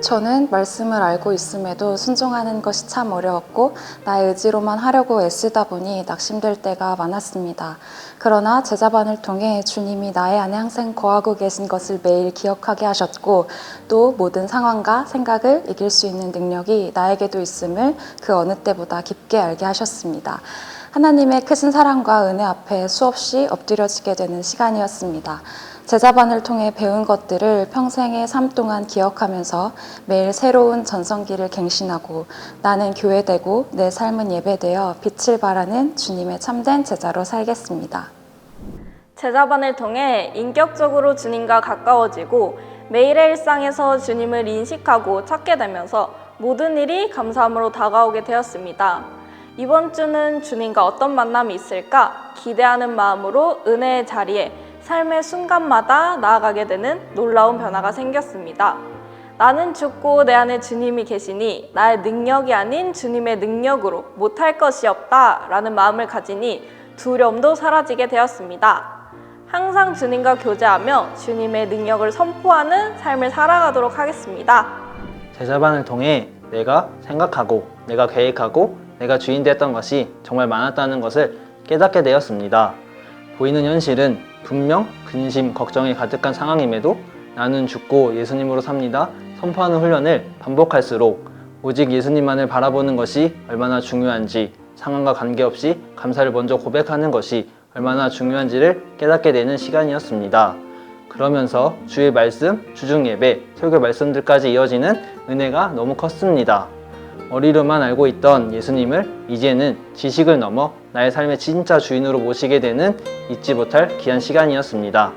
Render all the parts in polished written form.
저는 말씀을 알고 있음에도 순종하는 것이 참 어려웠고 나의 의지로만 하려고 애쓰다 보니 낙심될 때가 많았습니다. 그러나 제자반을 통해 주님이 나의 안에 항상 거하고 계신 것을 매일 기억하게 하셨고 또 모든 상황과 생각을 이길 수 있는 능력이 나에게도 있음을 그 어느 때보다 깊게 알게 하셨습니다. 하나님의 크신 사랑과 은혜 앞에 수없이 엎드려지게 되는 시간이었습니다. 제자반을 통해 배운 것들을 평생의 삶 동안 기억하면서 매일 새로운 전성기를 갱신하고 나는 교회되고 내 삶은 예배되어 빛을 발하는 주님의 참된 제자로 살겠습니다. 제자반을 통해 인격적으로 주님과 가까워지고 매일의 일상에서 주님을 인식하고 찾게 되면서 모든 일이 감사함으로 다가오게 되었습니다. 이번 주는 주님과 어떤 만남이 있을까 기대하는 마음으로 은혜의 자리에 삶의 순간마다 나아가게 되는 놀라운 변화가 생겼습니다. 나는 죽고 내 안에 주님이 계시니 나의 능력이 아닌 주님의 능력으로 못할 것이 없다 라는 마음을 가지니 두려움도 사라지게 되었습니다. 항상 주님과 교제하며 주님의 능력을 선포하는 삶을 살아가도록 하겠습니다. 제자반을 통해 내가 생각하고 내가 계획하고 내가 주인 되었던 것이 정말 많았다는 것을 깨닫게 되었습니다. 보이는 현실은 분명 근심, 걱정이 가득한 상황임에도 나는 죽고 예수님으로 삽니다 선포하는 훈련을 반복할수록 오직 예수님만을 바라보는 것이 얼마나 중요한지 상황과 관계없이 감사를 먼저 고백하는 것이 얼마나 중요한지를 깨닫게 되는 시간이었습니다. 그러면서 주의 말씀, 주중 예배, 설교 말씀들까지 이어지는 은혜가 너무 컸습니다. 머리로만 알고 있던 예수님을 이제는 지식을 넘어 나의 삶의 진짜 주인으로 모시게 되는 잊지 못할 귀한 시간이었습니다.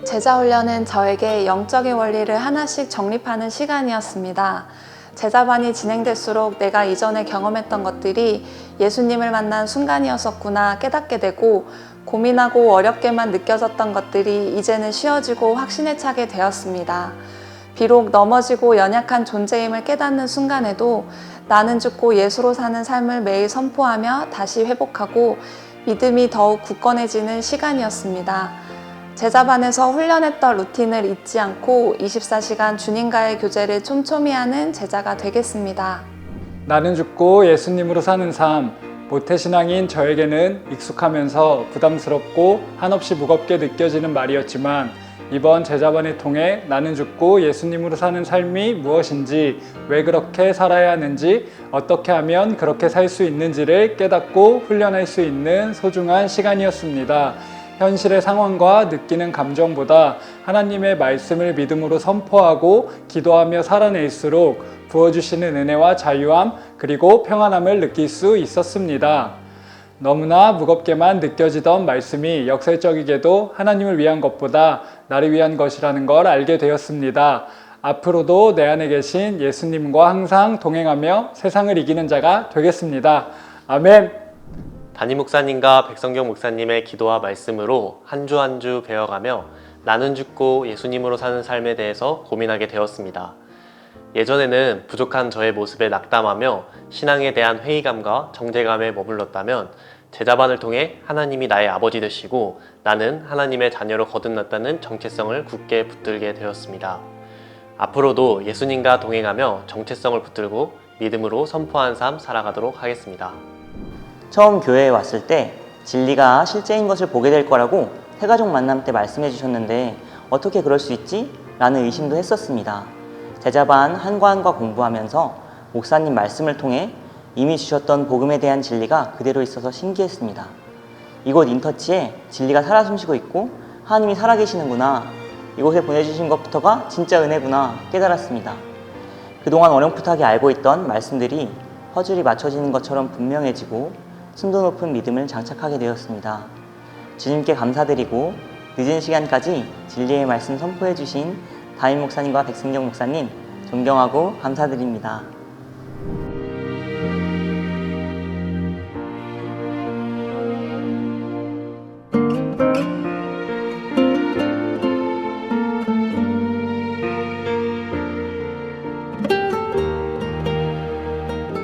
제자훈련은 저에게 영적인 원리를 하나씩 정립하는 시간이었습니다. 제자반이 진행될수록 내가 이전에 경험했던 것들이 예수님을 만난 순간이었었구나 깨닫게 되고 고민하고 어렵게만 느껴졌던 것들이 이제는 쉬워지고 확신에 차게 되었습니다. 비록 넘어지고 연약한 존재임을 깨닫는 순간에도 나는 죽고 예수로 사는 삶을 매일 선포하며 다시 회복하고 믿음이 더욱 굳건해지는 시간이었습니다. 제자반에서 훈련했던 루틴을 잊지 않고 24시간 주님과의 교제를 촘촘히 하는 제자가 되겠습니다. 나는 죽고 예수님으로 사는 삶, 모태신앙인 저에게는 익숙하면서 부담스럽고 한없이 무겁게 느껴지는 말이었지만 이번 제자반을 통해 나는 죽고 예수님으로 사는 삶이 무엇인지, 왜 그렇게 살아야 하는지, 어떻게 하면 그렇게 살 수 있는지를 깨닫고 훈련할 수 있는 소중한 시간이었습니다. 현실의 상황과 느끼는 감정보다 하나님의 말씀을 믿음으로 선포하고 기도하며 살아낼수록 부어주시는 은혜와 자유함 그리고 평안함을 느낄 수 있었습니다. 너무나 무겁게만 느껴지던 말씀이 역설적이게도 하나님을 위한 것보다 나를 위한 것이라는 걸 알게 되었습니다. 앞으로도 내 안에 계신 예수님과 항상 동행하며 세상을 이기는 자가 되겠습니다. 아멘. 담임 목사님과 백성경 목사님의 기도와 말씀으로 한 주 한 주 배워가며 나는 죽고 예수님으로 사는 삶에 대해서 고민하게 되었습니다. 예전에는 부족한 저의 모습에 낙담하며 신앙에 대한 회의감과 정제감에 머물렀다면 제자반을 통해 하나님이 나의 아버지 되시고 나는 하나님의 자녀로 거듭났다는 정체성을 굳게 붙들게 되었습니다. 앞으로도 예수님과 동행하며 정체성을 붙들고 믿음으로 선포한 삶 살아가도록 하겠습니다. 처음 교회에 왔을 때 진리가 실제인 것을 보게 될 거라고 새가족 만남 때 말씀해 주셨는데 어떻게 그럴 수 있지? 라는 의심도 했었습니다. 제자반 한과 한과 공부하면서 목사님 말씀을 통해 이미 주셨던 복음에 대한 진리가 그대로 있어서 신기했습니다. 이곳 인터치에 진리가 살아 숨쉬고 있고 하나님이 살아계시는구나, 이곳에 보내주신 것부터가 진짜 은혜구나 깨달았습니다. 그동안 어렴풋하게 알고 있던 말씀들이 퍼즐이 맞춰지는 것처럼 분명해지고 순도 높은 믿음을 장착하게 되었습니다. 주님께 감사드리고 늦은 시간까지 진리의 말씀 선포해 주신 담임 목사님과 백승경 목사님 존경하고 감사드립니다.